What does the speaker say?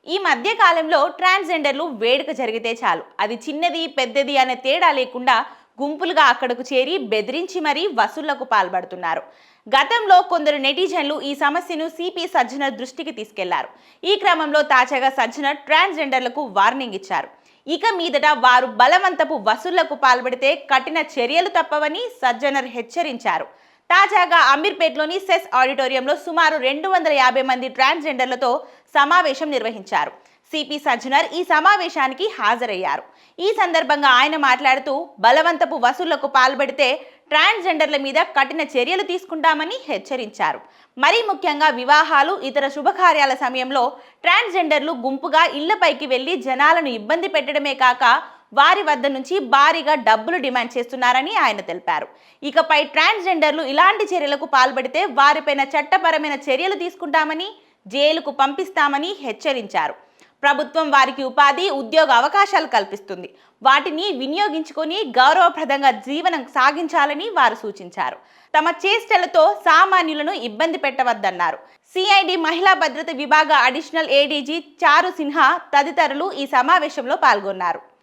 ఈ మధ్య కాలంలో ట్రాన్స్జెండర్లు వేడుక జరిగితే చాలు అది చిన్నది పెద్దది అనే తేడా లేకుండా గుంపులుగా అక్కడకు చేరి బెదిరించి మరీ వసూళ్లకు పాల్పడుతున్నారు. గతంలో కొందరు నెటిజన్లు ఈ సమస్యను సిపి సజ్జనర్ దృష్టికి తీసుకెళ్లారు. ఈ క్రమంలో తాజాగా సజ్జనర్ ట్రాన్స్జెండర్లకు వార్నింగ్ ఇచ్చారు. ఇక మీదట వారు బలవంతపు వసూళ్లకు పాల్పడితే కఠిన చర్యలు తప్పవని సజ్జనర్ హెచ్చరించారు. తాజాగా అమీర్పేట్లోని సెస్ ఆడిటోరియంలో సుమారు 250 మంది ట్రాన్స్జెండర్లతో సమావేశం నిర్వహించారు. సిపి సజ్జనర్ ఈ సమావేశానికి హాజరయ్యారు. ఈ సందర్భంగా ఆయన మాట్లాడుతూ బలవంతపు వసూళ్లకు పాల్పడితే ట్రాన్స్జెండర్ల మీద కఠిన చర్యలు తీసుకుంటామని హెచ్చరించారు. మరీ ముఖ్యంగా వివాహాలు, ఇతర శుభకార్యాల సమయంలో ట్రాన్స్జెండర్లు గుంపుగా ఇళ్లపైకి వెళ్లి జనాలను ఇబ్బంది పెట్టడమే కాక వారి వద్ద నుంచి భారీగా డబ్బులు డిమాండ్ చేస్తున్నారని ఆయన తెలిపారు. ఇకపై ట్రాన్స్జెండర్లు ఇలాంటి చర్యలకు పాల్పడితే వారిపైన చట్టపరమైన చర్యలు తీసుకుంటామని, జైలుకు పంపిస్తామని హెచ్చరించారు. ప్రభుత్వం వారికి ఉపాధి, ఉద్యోగ అవకాశాలు కల్పిస్తుంది. వాటిని వినియోగించుకొని గౌరవప్రదంగా జీవనం సాగించాలని వారు సూచించారు. తమ చేష్టలతో సామాన్యులను ఇబ్బంది పెట్టవద్దన్నారు. సిఐడి మహిళా భద్రత విభాగ అడిషనల్ ఏడీజీ చారు సిన్హా తదితరులు ఈ సమావేశంలో పాల్గొన్నారు.